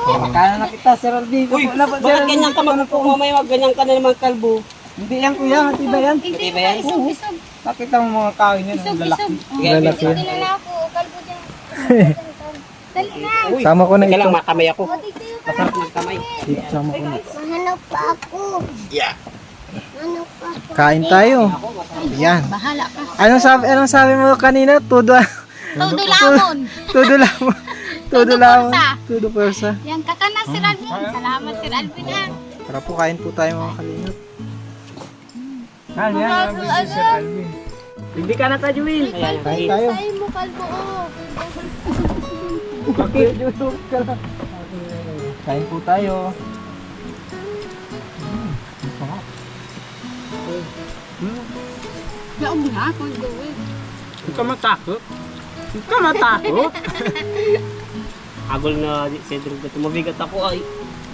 Kaya na kita, Sir Alvin. Uy, bakit ganyan ka magpupo mamaya? Ganyan ka na naman kalbo. Hindi yan kuya, matibay yan. Matibay yan? Isog. Nakita mo mga kahoy niya, ang lalaki. Lalaki. Kilala ako, kalbo dyan. Dali na. Uy, Sama ko na teka ito. lang, makamay ako. Dito ka. Masarap magkamay. Sama ko na. Mahanap pa ako. Yeah. Mahanap pa ako. Kain tayo. Yan. Bahala ka. Anong sabi mo kanina? Todo lamon. Todo lamon. Todo lamon. Todo persa. Yan ka na, Sir Alvin. Salamat, Sir Alvin. Tara po, kain po tayo mga kalingap. Sir Alvin. Hindi ka na ka, Jewel. Ayan, Kain tayo. Sa'yo mo, kalbo. Bakit? Kain po tayo. Masarap. Yaong na, kung gawin. Huwag ka matakot. Huwag ka matakot. Agol na si Cedric na tumabigat ako ay.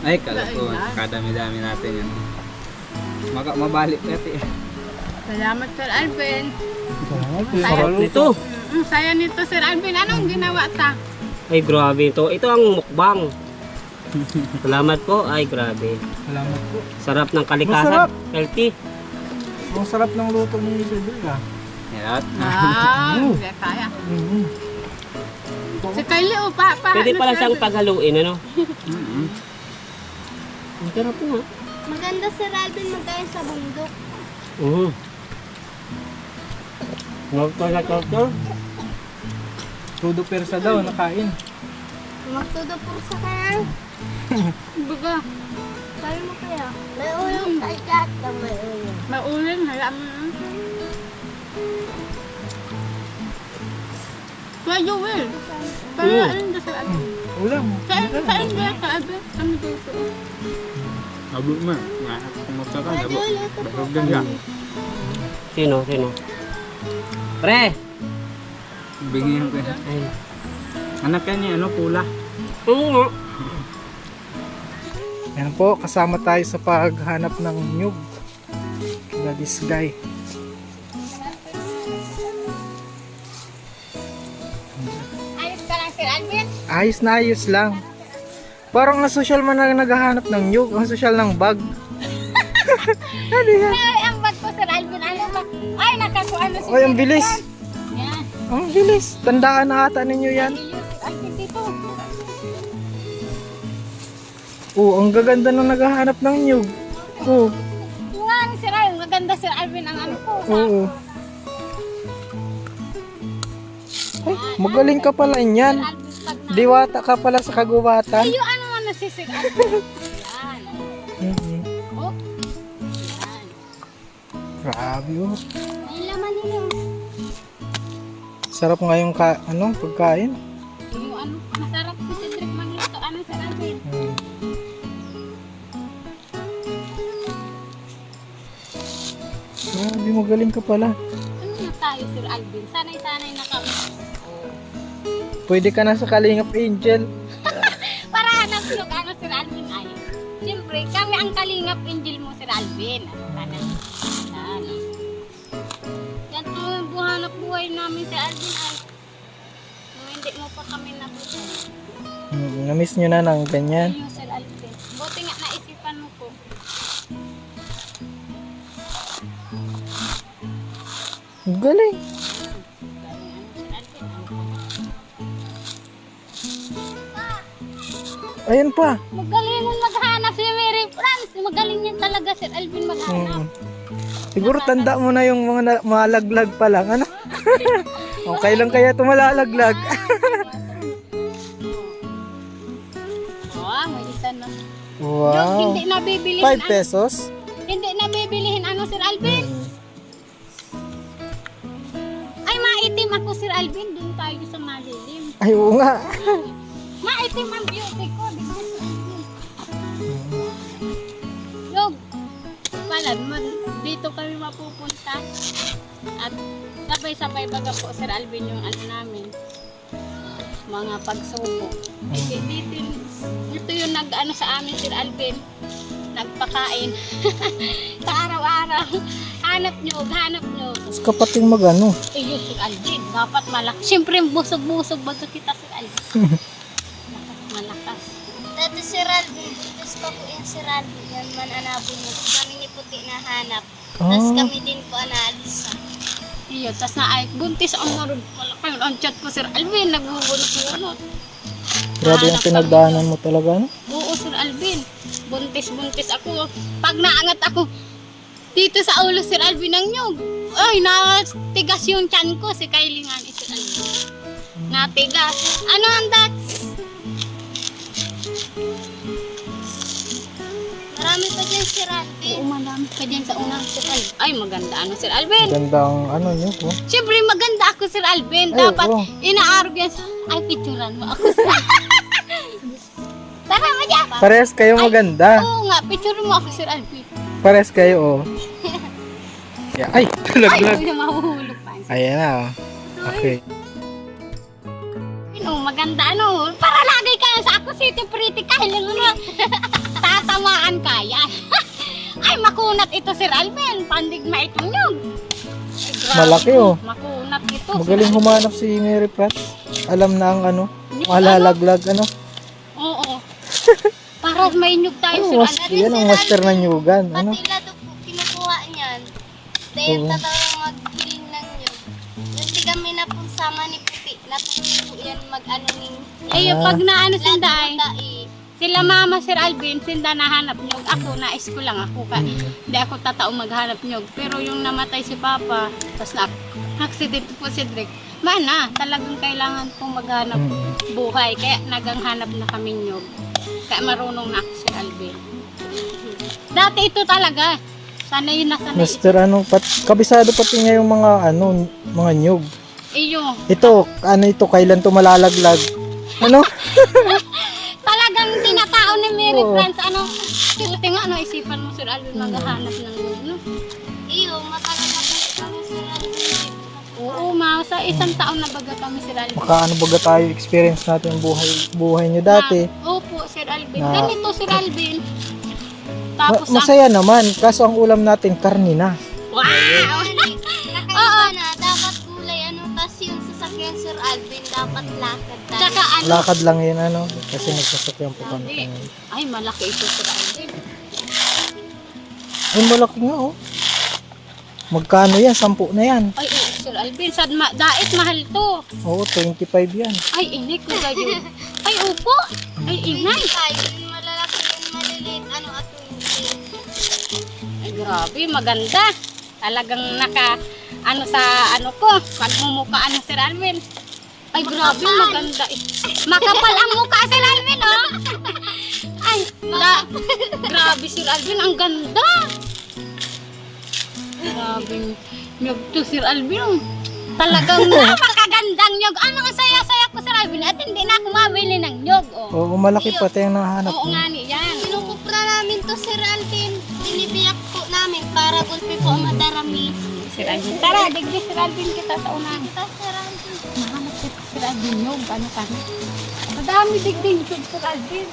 Ay, kala ko, kadami-dami natin yan. Mabalik natin. Salamat, Sir Alvin. Sarap Nito. Saya nito, Sir Alvin. Anong ginawa ta? Ay, grabe ito. Ito ang mukbang. Salamat po. Ay, grabe. Salamat po. Sarap ng kalikasan. Masarap. Healthy. Ang sarap ng luto ni Cedric ah. Yan. Hindi kaya. Si Kylie, pa. Pwede pala siyang paghaluin, ano? Ang sarap po nga. Maganda, Sir Alvin, magkaya sa bundok. Nagkakakalkal. Todo persa daw, nakain. Magtudo po sa kaya. Baga. Kaya mo kaya? May uling kaya ka, may uling. May uling, hala mo. Kuya Joel. Kaya alin ka, Sir Alvin? Ulam. Saan ka, Sir Alvin? Kami dito. Abo mo. Kumagsa ka, abo. Basog din siya. Sino? Pre! Bigyan ko yan. Ay. Anak yan niya, pula. Oo nga. Yan po, kasama tayo sa paghanap ng nyug. Kila this guy. Ayos ka lang, Sir Alvin? Ayos na ayos lang. Parang ang social man na naghahanap ng nyug, ang social ng bag. Ano yan? Ay, ang bag ko, Sir Alvin. Ano ba? Ay, nakakuha na si Oy, ang bilis. Yan. Ang bilis. Tandaan na ata ninyo yan. Alvin dito. Oo, ang gaganda nung naghahanap ng nyug. Oo, Nga ni Sir Alvin. Maganda, Sir Alvin, ang ano ko. oo. Ay, magaling ka pala niyan. Alvin, pag na. Diwata ka pala sa kagubatan. Ayo, ano man na si Sir Alvin? Yan. Mhm. Oh. Yan. Grabe oh. May laman nila. Sarap nga yung pagkain. Yung ano, masarap si Cedric magluto. Ano, Sir Alvin? Hmm. Grabe, magaling ka pala. Ano na tayo, Sir Alvin? Sanay-sanay na kami. Pwede ka na sa Kalingap Angel. Para hanap yung ano, Sir Alvin ay. Siyempre, kami ang kalingap angel mo, Sir Alvin. Sana. Sana. Yan po yung buhanap buhay namin, Sir Alvin ay. Nung hindi mo pa kami nabuhay. Na-miss nyo na ng ganyan. Ayun, Sir Alvin. Buti nga naisipan mo po. Galing. Ayun pa. Magaling mong maghanap si Mary France. Magaling yan talaga, Sir Alvin, maghanap. Hmm. Siguro tanda mo na yung mga malaglag pa lang. Ano? Okay lang kaya ito malalaglag. Oh, may isa na. Yung Wow. hindi na bibilihin. 5 pesos? Hindi na bibilihin ano, Sir Alvin? Hmm. Ay, maitim ako, Sir Alvin. Doon tayo sa malilim. Ay, oo nga. Maitim ang beauty ko. Di ba, Sir Alvin? Yog, pala, dito kami mapupunta. At sabay-sabay baga po, Sir Alvin, yung ano namin. Mga pagsubok. Ito yung nag-ano sa amin, Sir Alvin. Nagpakain. Sa araw-araw. Hanap nyo. Mas kapating magano. Iyo, Sir Alvin. Dapat malaki. Siyempre, busog-busog baga kita, Sir Alvin. Malakas. Dati si Ralvin, buntis pa po yung si Ralvin. Yan man anabo niya. Kami ni Puti na hanap. Tapos Oh. kami din po anaalis. Iyo, tas na ay buntis ang marun. Malaki ang chat ko Sir Alvin, nagbubunot-bunot. Grabe yung pinagdaanan mo talaga, no? Oo, Sir Alvin. Buntis ako. Pag naangat ako dito sa ulo Sir Alvin ng nyug. Ay, natigas yung tiyan ko si Kylie nga ni Sir Alvin. Natigas. Ano ang dat? Marami pa dyan si Ralvin. Oo, madami ka dyan sa unang Sir Alvin. Ay, maganda ano Sir Alvin. Gandang ano nyo po. Siyempre, maganda ako Sir Alvin. Ay, Dapat oo. inaarog yan sa... Ay, picturean mo ako Sir Tara, madya. Parehas kayo maganda. Oo nga, picture mo ako Sir Alvin. Parehas kayo, oh. Yeah. Ay, Ay, laglag. huwag na mahuhulog pa. Ayan na, oh. Okay. Ano, maganda ano. Para lagi ka sa ako city pretty kahit lang ano. Tatamaan ka yan. Ay, makunat ito Sir Alvin. Pandigma itong yun. Ay, grabe. Malaki, oh. Makunat ito. Magaling humanap si Mary Pratt. Alam na ang ano, Hindi, malalaglag, ano. Oo. Para may inyog tayo Sir Mas, Alvin. yan ang master ng nyugan, ano. Pati lado po kinukuha niyan. Dahil Oo. tatawang maghiling ng nyug. Yung di kami na po sama ni Puti. Na po yan mag-ano ni Ay, pag naano sinda ay. Dai. Sila mama Sir Alvin, sinda nahanap nyog. Ako, nais ko lang ako. Hindi ako tatao maghanap nyog. Pero yung namatay si Papa, tapos accident po si Drake. Mana, talagang kailangan pong maghanap buhay. Kaya naganghanap na kami nyog. Kaya marunong na ako si Alvin. Dati ito talaga. Sana yun na sana ito. Master, ano, kabisado pati niya yung mga, ano, mga nyug. Iyo. Ito, ano ito, kailan to malalaglag? Ano? Talagang tinatao ni Mary Oo. France. Ano? Buti nga, ano, isipan mo Sir Alvin maghahanap ng nyog. No? Iyo, matagal na po kami si Ralvin. Oo, sa isang taon na baga kami Sir Alvin. Baka ano baga tayo, experience natin yung buhay niyo dati. Opo, Sir Alvin. Na- Ganito, Sir Alvin. Tapos Masaya naman, kaso ang ulam natin, karni na. Wow! Kakaiba na, dapat gulay ano, tas yung sasakyan Sir Alvin, dapat lakad tayo. Tsaka ano? Lakad lang yun, ano, kasi nagsasakyan po kami. Hindi. Ay, malaki ito, Sir Alvin. Ay, malaki nga, oh. Magkano yan? 10 na yan. Ay, Sir Alvin. Dait mahal to. Oo, 25 yan. Ay, inik na gayon. Ay, upo. Ay, ingay. Tayo, yung malalaki, yung maliliit, ano, at hindi. Ay, grabe. Maganda. Talagang ano sa ano ko. Pagmumukhaan ng Sir Alvin. Ay, grabe. Maganda. Makapal ang mukha, Sir Alvin, oh. Ay, grabe, Sir Alvin. Ang ganda. Grabe. Nyog to, Sir Alvin. Oh. Talagang napakagandang nyog. Ano ang saya-saya ko, Sir Alvin. At hindi na ako mabili ng nyog, oh. Oo, malaki pati yung nahanap Oo mo. nga ni, yan. Pinukupra namin to Sir Alvin. Binibiyak po namin para gulpi po ang madarami. Sir Alvin. Tara, digdi Sir Alvin kita sa unahan. Tas Sir Alvin. Mahanap si Sir Alvin nyog. Ano ka na? Madami digdi nyog, Sir Alvin.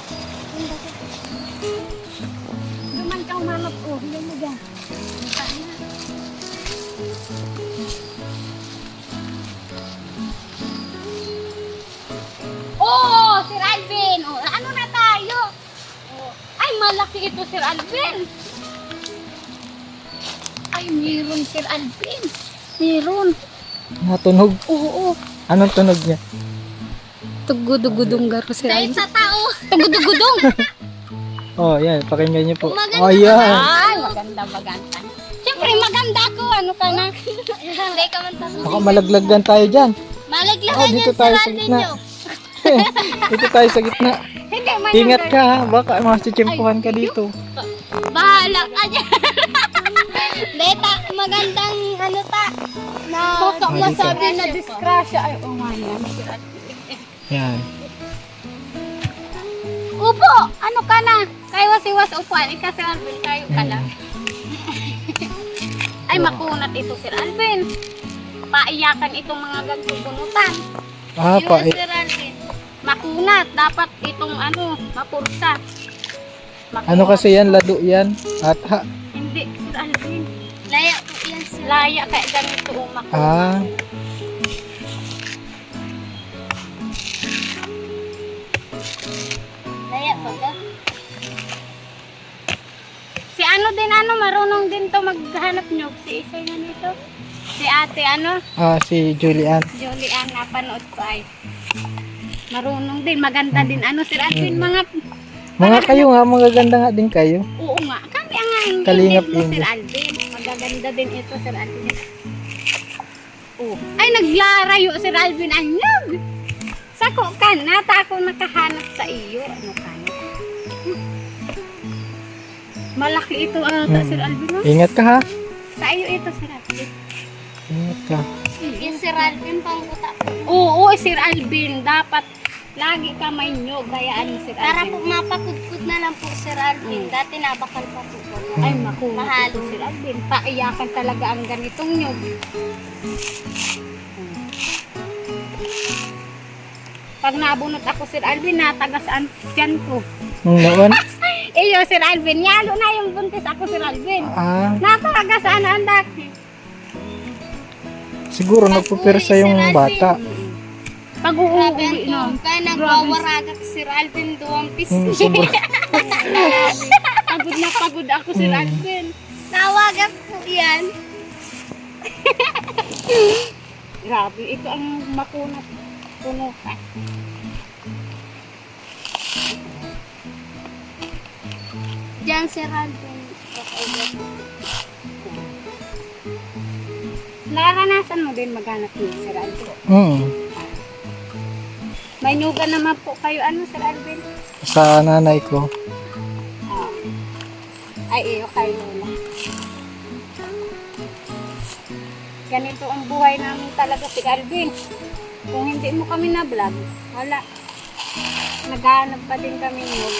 Duman ka umanap, oh. Yan mo dyan. Oh, Sir Alvin. Oh, ano na tayo? Oh. Ay, malaki ito, Sir Alvin. Ay, meron, Sir Alvin. Meron. Natunog. Oo. Anong tunog niya? Tugudugudong garo, Sir Dahil Alvin. sa tao. Tugudugudong. Oh, yan. Pakinggan niyo po. Maganda Oh, yan. Ay, maganda. Siyempre, maganda ko. Ano ka na? Hindi ka man tao. Baka malaglagan tayo dyan. Malaglagan Oh, dito yan tayo Sir sa Alvin gitna. nyo. Dito tayo sa gitna. Hindi, may Ingat ka, ha. Baka masitsimpuhan ka dito. Bahala ka dyan. Deta, magandang ano ta. Na, Baka dito. masabi na disgrasya. Ay, oh my God, Sir Alvin. Yan. Upo! Ano ka na? Kayo wasiwas upuan. Ika, Sir Alvin, kayo ka lang. Ay, makunat ito, Sir Alvin. Paiyakan itong mga gagbubunutan. Ah, yun pa. Sir Alvin. Makunat. Dapat itong ano, mapursa. Makunat. Ano kasi yan? Lado yan. At ha. Hindi, Sir Alvin. Laya po yan Sir. Laya kaya ganito umakunat. Ah. Laya baga. Si ano din, ano, marunong din to maghanap nyog. Si isa nga nito. Si ate, ano, Si Julian. Julian, napanood ko ay. Marunong din, maganda din. Ano, Sir Alvin, Mga kayo nga, magaganda nga din kayo. oo nga. Kami ang nga Kalingap mo, yun. Sir Alvin. Magaganda din ito, Sir Alvin. Oh. Ay, naglarayo, Sir Alvin, ang nyog. Sako ka na, ako nakahanap sa iyo. Ano ka na? Malaki ito, Sir Alvin, no? Ingat ka ha. Sa iyo ito, Sir Alvin. Ingat ka. Yung Sir Alvin pang buta. Oo, Sir Alvin, dapat lagi ka may nyog, hayaan mo, Sir Para Alvin. po mapakudkud na lang po Sir Alvin. Dati nabakal pa po. Ay, makuha Mahalo. Sir Alvin. Paiyakan talaga ang ganitong nyog. Pag nabunot ako, Sir Alvin, natagas ang tiyan ko. Nung noon, Iyo, Sir Alvin, yalo na yung buntis ako, Sir Alvin. Natagas ang daki. siguro nagpupirsa yung bata. Pag Grabe uuwi, no? ang kaya nagwawaraga si Sir Alvin doon. Sobra. Pagod na pagod ako, Sir Alvin. Nawagan po yan. Grabe, ito ang makunat. Puno ka. Diyan Sir Alvin. Naranasan mo din maghanap niyo, Sir Alvin. May nyugan naman po kayo, ano, Sir Alvin? Sa nanay ko. Ay, iyo kayo na. Ganito ang buhay namin talaga, Sir Alvin. Kung hindi mo kami na-vlog, wala. Naghahanap pa din kami nyug.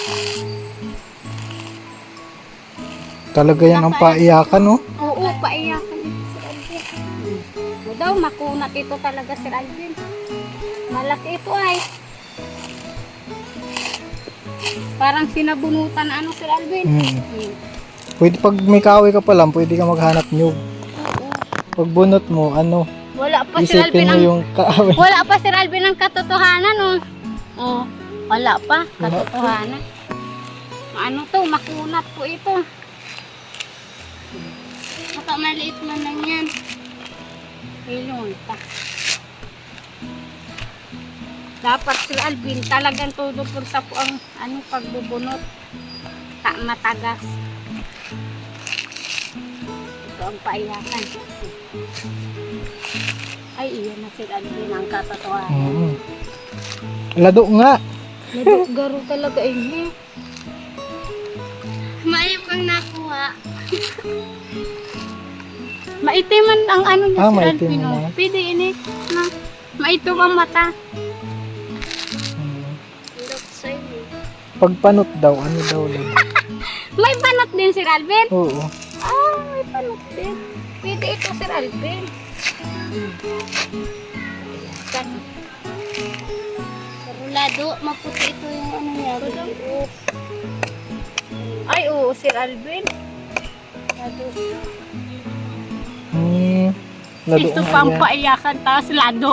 Talaga yan ang paiyakan, no? Oo, paiyakan ito, Sir Alvin. O daw, makunat ito talaga, Sir Alvin. Malaki ito ay. Parang sinabunutan, ano, Sir Alvin? Pwede pag may kahoy ka pa lang, pwede ka maghanap nyug. Pag bunot mo, ano, Wala pa, Sir isipin Alvin, mo ang yung kahoy. wala pa, Sir Alvin, ang katotohanan, oh. Oh, wala pa, katotohanan. Ano to, makunat po ito. Baka maliit man lang yan. Ilong pa. Dapat, Sir Alvin, talagang todo pursa po ang ano, pagbubunot. Matagas. Ito ang paiyakan. Ay, iyan na, Sir Alvin, ang katotohanan. Lado nga. Garo talaga ini. Maayos kang nakuha. Maitiman ang ano niya, Sir Maitim Alvin. na. Oh. Pwede ini. Na, maitim ang mata. Look sa'yo. Pagpanot daw, ano daw lang. May panot din, Sir Alvin. Oo. May panot din. Pwede ito, Sir Alvin. Rulado, maputi ito yung ano niya. Ay, oo, Sir Alvin. Rulado. Lado Ito nga pang yan. paiyakan, tapos lado.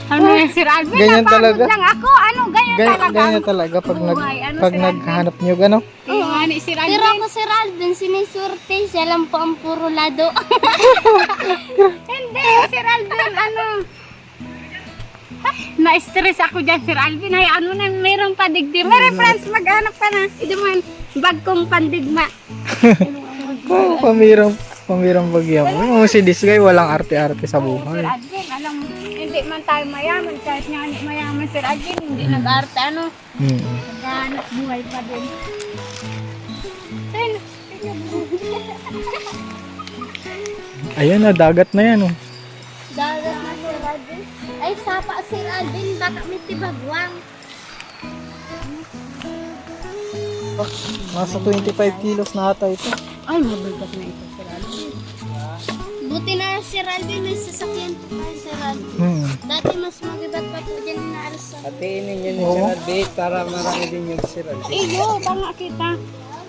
Ano yan, Sir Alvin? Ganyan Napagod talaga. lang ako. Ano, ganyan talaga. Ganyan talaga pag, buhay. Ano, pag Sir Alvin? naghahanap nyug, ano? Yung nga ni Sir Pero Alvin. ako Sir Alvin, sinisurte. Siya lang po ang puro lado. Hindi, Sir Alvin, ano. Ay, na-stress ako dyan, Sir Alvin. Ay, ano na, mayroong padigdi. May reference, maghanap ka na. Ito man, bag kong pandigma. Oh, pamirang bagyan mo. Si this guy, walang arte-arte sa Sir buhay. Alvin, alam mo, hindi man tayo mayaman. Kahit nga hindi mayaman, Sir Alvin, hindi nag-arte, ano. Naghahanap buhay pa din. Ayun, Ayan na, dagat na yan, oh. Dagat na Sir Alvin. Ay, sapa Sir Alvin. Baka may tibagwang. Nasa 25 kilos na ata ito. ay, mabigat na ito, Sir Alvin. Buti na Sir Alvin, may sasakyan po tayo Sir Alvin. Dati mas magibat pa po dyan na alsa. Hatiin ninyo ni Sir Alvin para marami din yung Sir Alvin. Iyo, banga kita.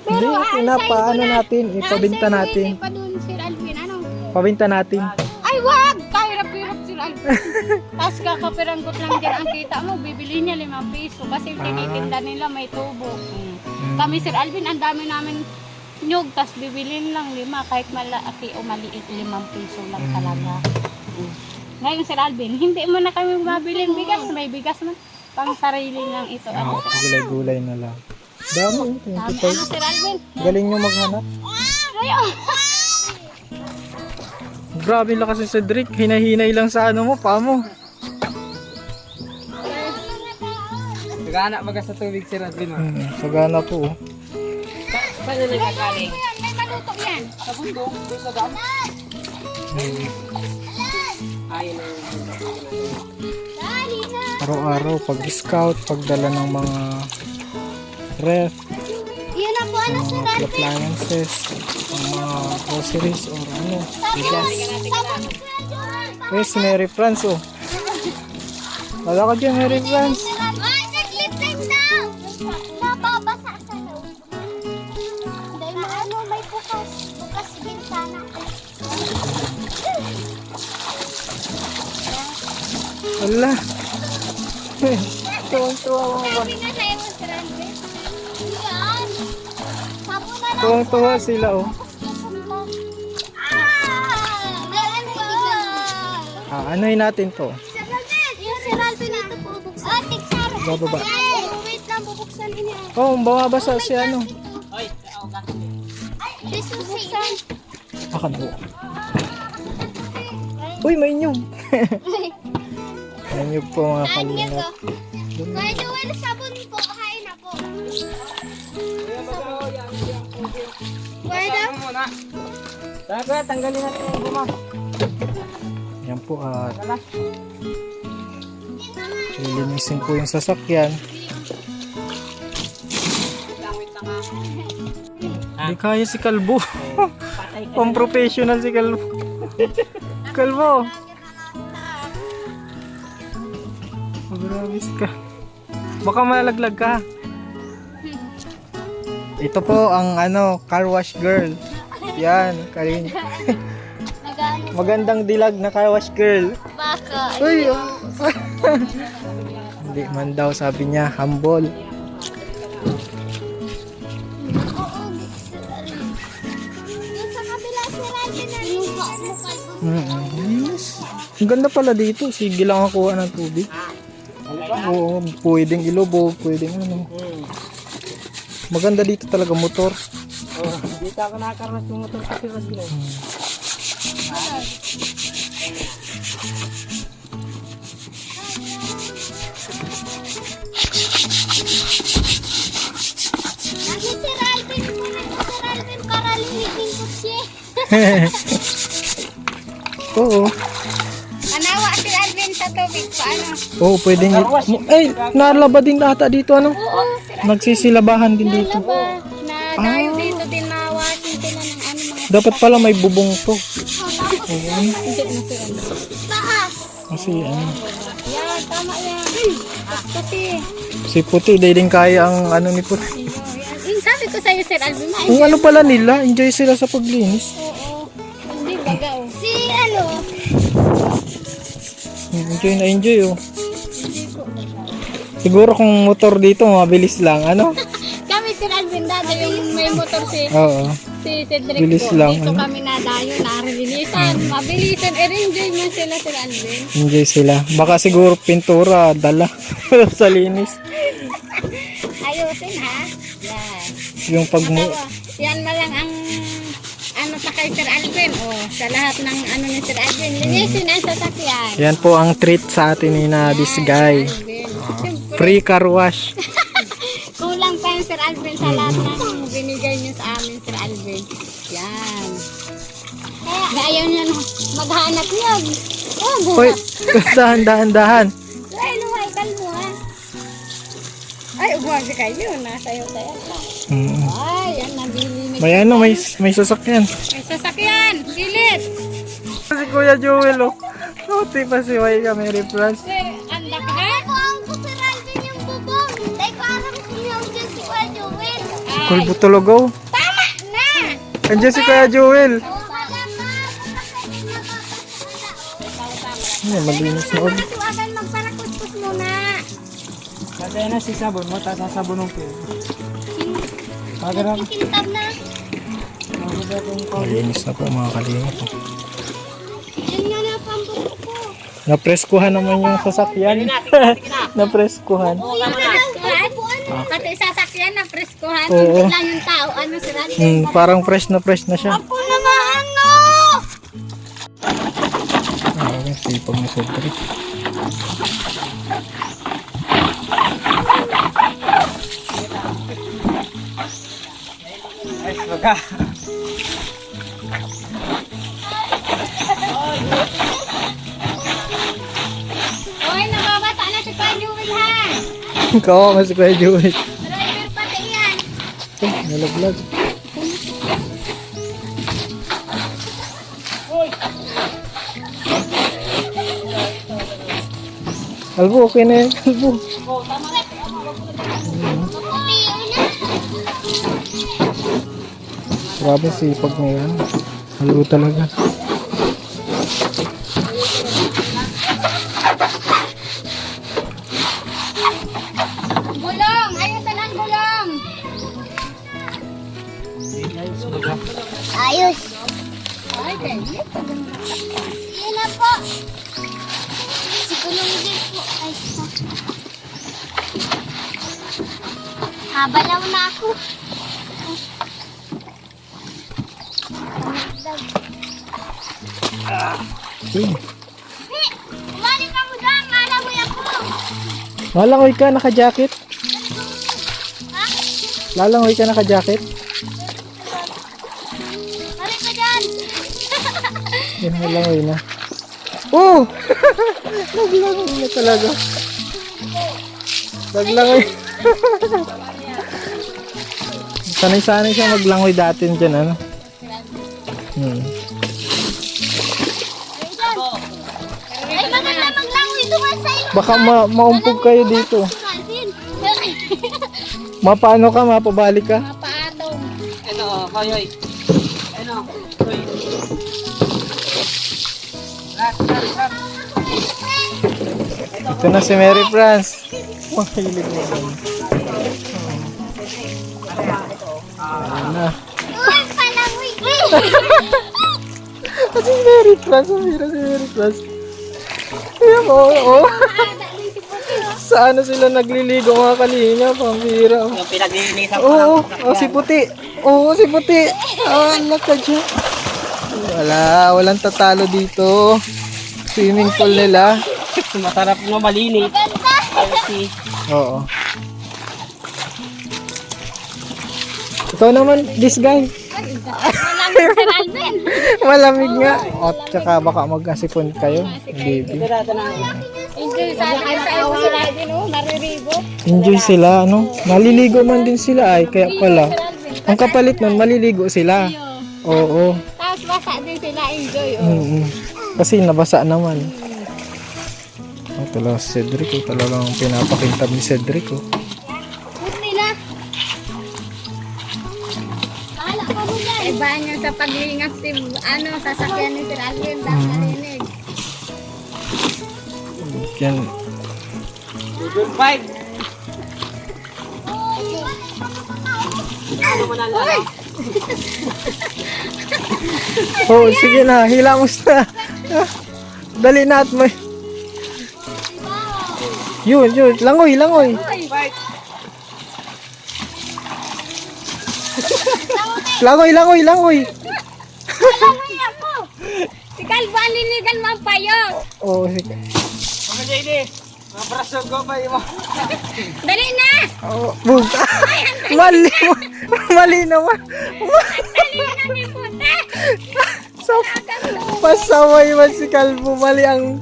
Hindi, pinapaano natin, ipabinta natin. Pa doon, Sir Alvin, ano? Pabinta natin. Ay, wag! Kahirap-hirap, Sir Alvin. Tapos kakapiranggot lang din ang kita mo, bibili niya 5 piso kasi yung tinitinda nila may tubo. Kami Sir Alvin, ang dami namin nyug, tapos bibilin lang 5 kahit malaki o maliit 5 piso lang talaga. Ngayon Sir Alvin, hindi mo na kami mabilin bigas, may bigas man. Pang sarili lang ito. Ano, Gulay-gulay na lang. Dami, ano 25. Sir Alvin? Galing nyo maghanap. Ayun. Grabe lakas ni Cedric. Hinahinay lang sa ano mo, pa mo. Nag-aanak baga sa tubig si Radlin. Sagana po. Saan na nagkagaling? May maluto yan. Sa bundok, doon sa dam. Ayun na. Araw-araw, pag-scout, pagdala ng mga ref, Yun na po, ano, Sir Alvin? appliances, mga groceries, or ano, bigas. Eh, si Mary France, oh. Wala ka dyan, Mary France. Ay, saglit lang daw. Nababasa sa loob. Dahil maano, may bukas. Bukas bintana. Wala. Tuwang-tuwa mo ba? Sabi nga sa'yo, Sir Alvin. Yan. Sapo na lang. Tuwang-tuwa sila, oh. Meron pa. Ano'y natin to. Sir Alvin, yung Sir Alvin ito po bubuksan. Oh, tiksar. Bababa. Wait lang, bubuksan niya. Oh, bumabasa si ano. Ay, Ay, bubuksan. Akan po. Uy, may inyong. May inyong po mga kalingap. Kaya Joel, sabon po. Kain na po. Where daw? Daga, tanggalin natin yung guma. Yan po at lilinisin po yung sasakyan. Hindi kaya si Kalbo. Pang professional si Kalbo. Kalbo. Grabe ka. Baka malaglag ka. Ito po ang ano, car wash girl. Yan, Karin. Magandang dilag na car wash girl. Baka. Uy, oh. Hindi man daw, sabi niya, humble. Yung sa kabila, Sir Alvin, na yung mukal po. Yes. Ang ganda pala dito. Sige lang ako ng tubig. Oo, pwedeng ilubog, pwedeng ano. Maganda dito talaga motor. Oh, dito ako nakakaranas yung motor kasi Radlin. Lagi Sir Alvin muna po, Sir Alvin, para linitin ko siya. Oo. Anawa Sir Alvin sa tubig. Paano? Oo, pwedeng ay, nalaba din ata dito ano. Nagsisilabahan din dito. Laba. Na tayo dito din nawasin sila ng ano mga Dapat pala may bubong to. hindi na Sir Alvin. Taas. Kasi ano, Yan, tama yan. Kasi, si Puti, di din kaya ang ano ni Puti. yung sabi ko sa'yo Sir Alvin, Kung ano pala nila, enjoy sila sa paglinis. oo. Hindi baga oh. Si ano? Enjoy na enjoy oh. Siguro kung motor dito, mabilis lang, ano? Kami Sir Alvin dada yung may motor Oo. si Cedric Bilis po. lang, Dito ano? kami nadayo, naririnisan, mabilisan, enjoy man sila Sir Alvin. Enjoy sila. Baka siguro pintura, dala sa linis. Ayusin ha. Yan. Yung pag Yan malang ang ano sa kay Sir Alvin. Oh, sa lahat ng ano ni Sir Alvin. Linisin ang sasakyan. yan po ang treat sa atin ni na this guy. Alvin. Siyempre, Free car wash. kulang pa yung Sir Alvin sa lahat ng binigay niyo sa amin Sir Alvin. Yan. Kaya ayaw niya maghanap niya. Oh, Hoy, dahan, dahan, dahan. ay, luhay, kalmo ha. Ay, uwag kayo. Nasayo tayo. Ay, yan, nabili ni. May ano, may sasakyan. May sasakyan. Bilis. Si Kuya Joel, oh. Puti pa si Way ka, Mary France. Sir, andak ha? Ako ang ko Sir Alvin yung bubong. Dahil ko aram ko yung dyan si Kuya Joel. Kulbo tulogaw. Tama na. Andiyan si Kuya Joel. Malinis na ulit. Suwagan magparakuskus muna. Kaya na si sabon mo, tapos sabon ko. Kintab na. Malinis na po mga kalingap. Yan nga na pambok ko. Napreskuhan naman yung sasakyan. Napreskuhan. Pati sasakyan na preskuhan. Oo. Hindi lang yung tao. Ano si Randy? Parang fresh na siya. Ako naman ano? Sipag ni Cedric. Ay, baga. Hoy, nababata na si Kuya Jewel ha. Kawa kasi Kuya Joey. Driver pati yan. Nalaglag. Kalbo, okay na yan. Kalbo. Grabe sipag na yan. Halo talaga. Gulong! Ayusan ang gulong! Ayos! Ay, ganyan. Yan na po. Si gulong din po. Ay, habalaw na ako. Okay. Umalik ka mo dyan. Malamoy ako. Lalangoy ka, naka-jacket. Ha? Lalangoy ka, naka-jacket. Malik ka dyan. Yan, lalangoy na. Oh! Naglangoy na talaga. Naglangoy. Sanay-sanay siya maglangoy dati dyan, ano? Ay, maganda maglangoy doon sa iyo. Baka maumpog kayo dito. Mapaano ka, mapabalik ka? Mapaatong. Ano, kayoy. Ano, kayoy. Ito na si Mary France. Mahilig mo yan. Ayan na. Uy, palangoy. Si Mary France, si Mary France. Ayan mo, oo. Sa ano sila nagliligo mga kalinga, pambira. Yung pinaglilinisan ko Oo, si Puti. Oo, si Puti. Anak ka dyan. Walang tatalo dito. Swimming pool nila. Masarap na malinis. Healthy. Oo. Ikaw naman, this guy. Malamig si Alvin. Malamig nga. At saka baka magkasipon kayo, baby. Enjoy sa akin sa iyo si Alvin, oh, naririgo. Enjoy sila, ano? Maliligo man din sila ay, kaya pala. Ang kapalit nun, maliligo sila. Oo. Tapos basa din sila, enjoy, oh. Kasi nabasa naman. Ang talaga si Cedric, oh. Talagang pinapakintab ni Cedric, oh. Putli na. Bahala ka mo dyan. Iba niya sa paglingap si, ano, sasakyan ni Sir Alvin, dahil narinig. Yan. Good fight. Ano mo na lang? Oh, sige na, hilamos na. Dali na at may. Yun, langoy. Fight. Langoy. Langoy ako. Si Calvo, aliligan mo ang payo. Oh, sige. Mga JD, mga braso ko ba yung Dali na. Oh, buga. Mali naman. Dali na ni puta. Pasaway man si Calvo, mali ang.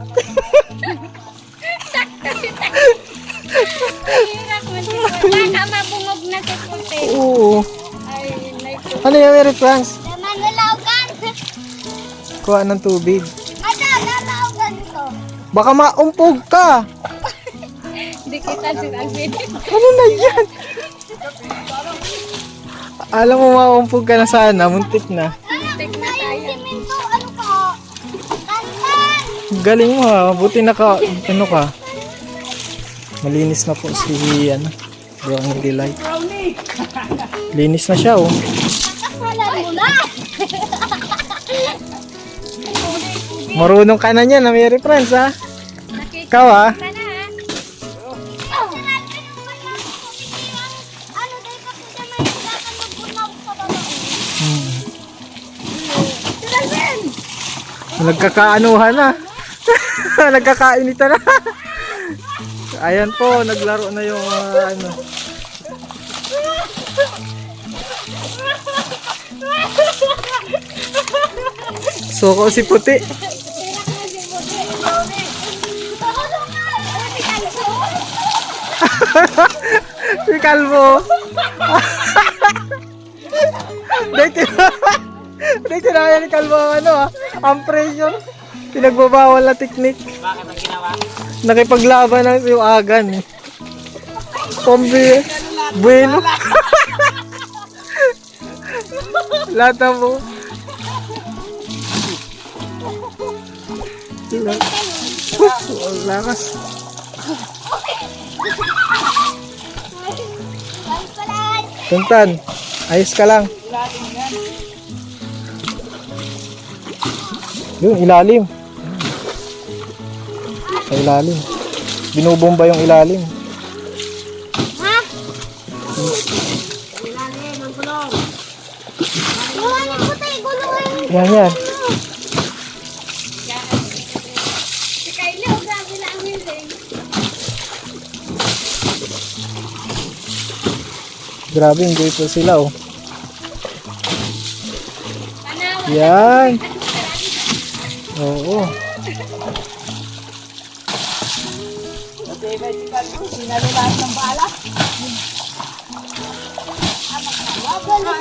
Hirap mo si puta. Ka mabungog na si puta. Oo. Ay, naku. Ano yung Mary France? Naman nalaugan. Kuha ng tubig. Ano, nalaugan ito. Baka maumpog ka. Hindi kita si Alvin. Ano na yan? Alam mo maumpog ka na sana, muntik na. Muntik na tayo. Simento, ano ka? Kantan. Galing mo ha. Buti naka, ano ka. Malinis na po si, ano, Brownie Delight. Linis na siya, oh. Kasalan mo na! Marunong ka na niyan, na Mary Friends, ha? Ikaw, ha? Ka na, ha? Ano, dahil kasi siya may hilakan magbunaw sa baba. Siralben! Nagkakaanuhan na. Nagkakainitan na. Ayan po, naglaro na yung ano. Suko si puti. Si Kalbo. Dito na yan ni Kalbo ang ano, ang pressure. Pinagbabawal na teknik. Bakit ang ginawa? Nakipaglaban ng yung agan. Pombi. Bueno. Lahat na po. Lakas. Tuntan. Ayos ka lang. Yung ilalim. Sa ilalim. Binubomba yung ilalim. Ha? Gulong puti, gulong. Yan yan. Si Kylie, o grabe na ang hiling. Grabe, enjoy po sila, oh. Yan. Oo.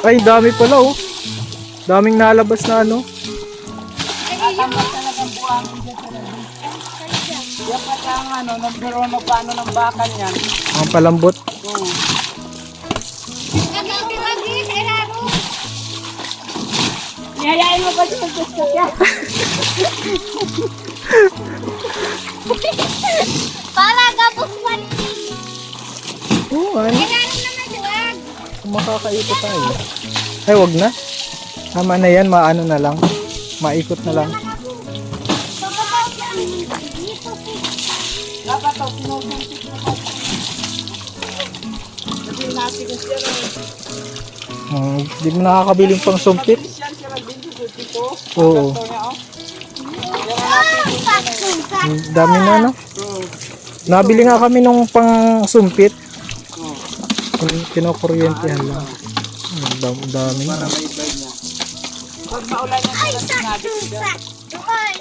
Ay, dami pala, oh. Daming nalabas na ano. Ang palambot. Yayain mo ba siya gusto niya? Para gabos man. Oo, ano. Kailangan naman siwag. Makakaikot tayo. Ay, wag na. Tama na yan, maano na lang. Maikot na lang. Dapat ito, sinusuntik na pa. Kasi natin ko siya lang. Di mo nakakabiling pang sumpit. Oo. Dami na, no? Nabili nga kami nung pang sumpit. Kinokuryentehan lang. Dami na. Pag maulan yan, Ay, sakto, sakto. Ay.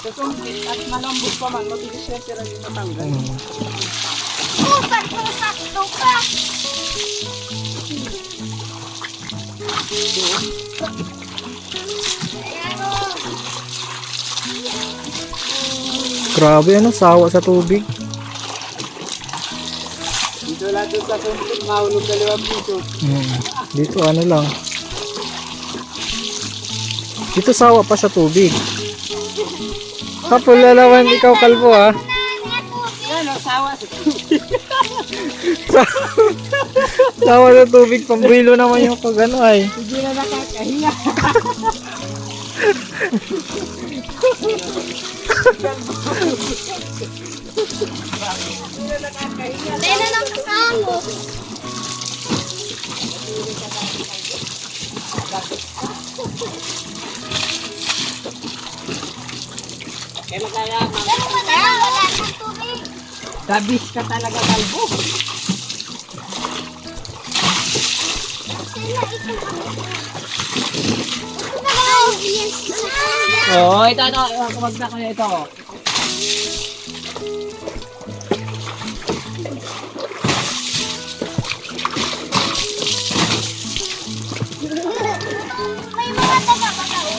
kasumpit at malambot pa man, mabilis yan sila yung matanggal. Oh, sakto, sakto ka. Ayan, oh. Grabe, ano? Sawa sa tubig. Dito lang doon sa sumpit, mahulog 2 piso. Dito ano lang. Dito sawa pa sa tubig. Kapul lalawan ikaw, Kalbo, ha? Yan o, sawa sa tubig. Sawa sa tubig, pambuilo naman yung pag ano ay. Hindi na nakakahinga. Tayo na lang kasalo. Kaya magkaya, Pero wala ng tubig. Dabis ka talaga, Kalbo. Oo, ito. Kumagda ko na ito. May mga taga pa tao.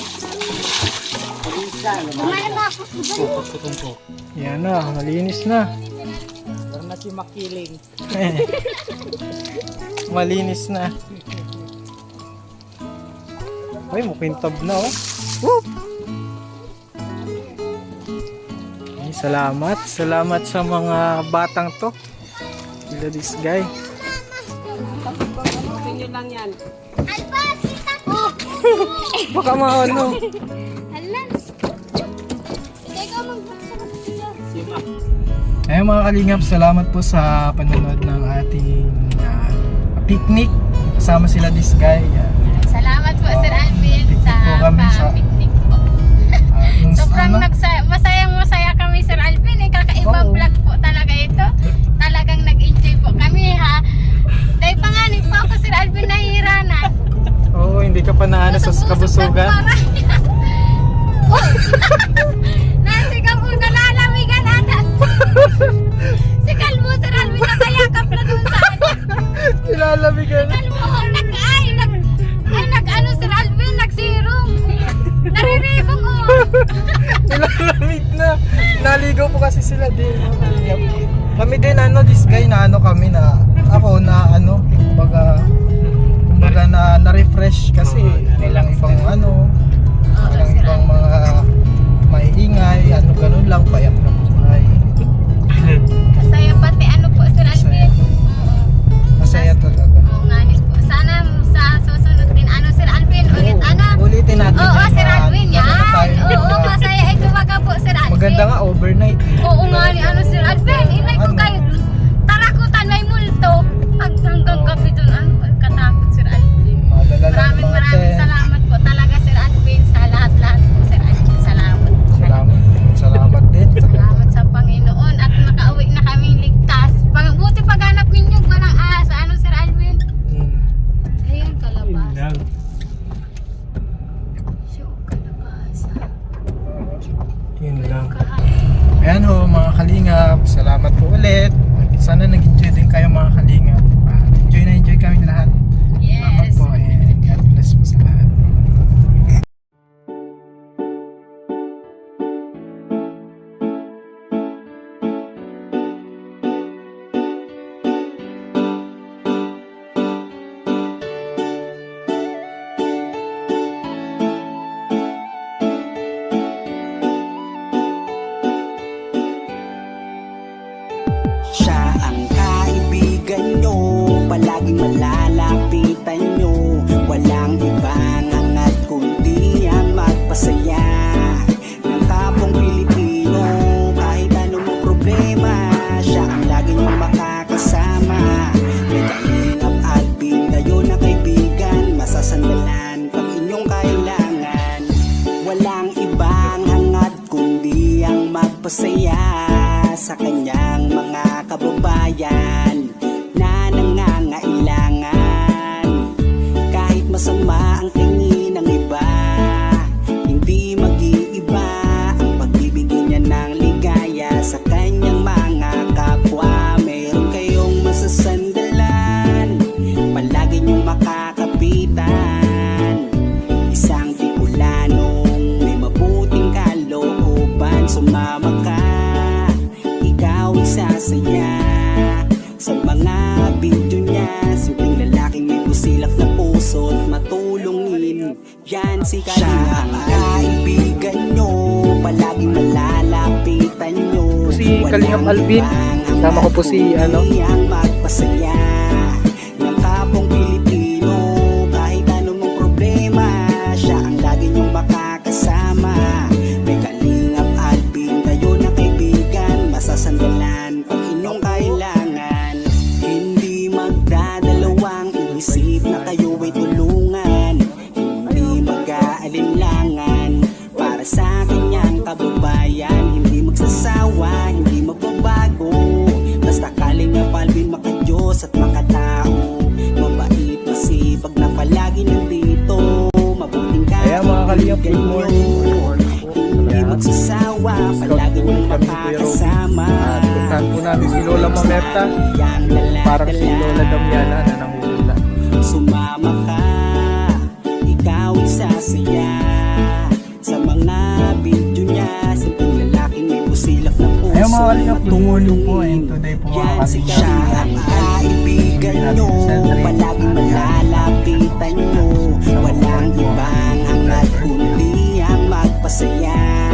Kumain na ako sa balik. Yan na, malinis na. Meron na si Makiling. Malinis na. Ay, mukintab na oh. Whoop! Ay, salamat. Salamat sa mga batang to. Sila this guy. Tingin lang yan. Albasita ko! Baka maano. Alam. Hindi ka magbuksan siya. Sima. Ayun mga kalingap, salamat po sa panonood ng ating picnic. Kasama sila this guy. Salamat po Sir Alvin sa po kami sa- picnic po. Yung Sobrang ano, masayang-masaya kami Sir Alvin. Kakaibang Oo. vlog po talaga ito. Talagang nag-enjoy po kami ha. Dahil panganib po ako Sir Alvin nahihiranan. Oo, hindi ka pa naano sa kabusugan. Nasigaw po nalalamigan ata. Si Kalbo Sir Alvin nakayakap na dun sa ano. Nilalamigan. Kalbo nag-ano Sir Alvin nagsirong. Nariribong oh. Nilalamig na. Naligaw po kasi sila din. mga kalingap. Kami din this guy na kami na ako na kumbaga na-refresh kasi walang ibang walang ibang mga maiingay, ganun lang, payak na buhay. Kasaya pati ano po Sir Alvin. Oo. Masaya talaga. Oo nga din po. Sana sa susunod din Sir Alvin Ulitin natin. Oo, yan, Sir Alvin ano yan. tayo. Oo, masaya ay tumaga po Sir Alvin. Maganda nga overnight. Oo nga ni Sir Alvin. Inay ko kayo. Tarakutan may multo. Hanggang gabi dun. Katakot Sir Alvin. Madala lang Maraming mga tent. salamat po talaga Sir Alvin sa lahat-lahat po Sir Alvin. Salamat. Salamat din. Salamat sa Panginoon at nakauwi na kaming ligtas. Buti paghanap ninyo walang sa Sir Alvin. Ayun kalabasa. Siyo kalabasa. Yun lang. Ayan ho mga kalingap, salamat po ulit. Sana nag-enjoy din kayo mga kalingap. Enjoy kami lahat. Salamat Yes. po and God bless po sa lahat. Siya ang kaibigan nyo, palaging malalapitan nyo. Walang ibang hangat kundi ang magpasaya ng kapong Pilipino. Kahit anong problema, siya ang lagi nyo makakasama. May Kalingap Alvin, kayo na kaibigan, masasandalan pag inyong kailangan. Walang ibang hangat kundi ang magpasaya sa kanyang mga kababayan na nangangailangan. Kahit masama ang tingin ng iba, hindi mag-iiba ang pagbibigay niya ng ligaya sa kanyang mga kapwa. Meron kayong masasandalan, palagi niyong makakapitan. Isang Bicolanong may mabuting kalooban, sumama ka, ikaw isasaya sa mga video niya. Simpleng lalaking may busilak na puso't matulungin, yan si Kalingap. Siya ang kaibigan nyo, palaging malalapitan nyo. Si Kalingap Alvin, kasama ko po si ang magpasaya ng kapong Pilipino. Kahit anong problema, siya ang lagi nyong makakasama. May Kalingap Alvin, kayo na kaibigan, masasandalan pag inyong kailangan. Hindi magdadalawang inisip na kayo ay tulungan. Hindi mag-aalinlangan para sa kanyang kababayan. Hindi magsasawa, hindi magbabago. Basta Kalingap Alvin makadiyos at makatao. Mabait, masipag na palagi nandito. Mabuting Ayan mga kalingap, good kaibigan morning. nyo. Hindi magsasawa, palagi niyong makakasama. Puntahan po namin si Lola Mamerta. Parang si Lola Damiana na nanguhula. Sumama ka, ikaw isasaya sa mga video niya. Simpleng lalaking may busilak na puso. Ayun mga kalingap, good morning po. And today po mga Yan si kalingap, siya ang kaibigan nyo, palaging malalapitan nyo. Walang ibang at unti ang magpasaya.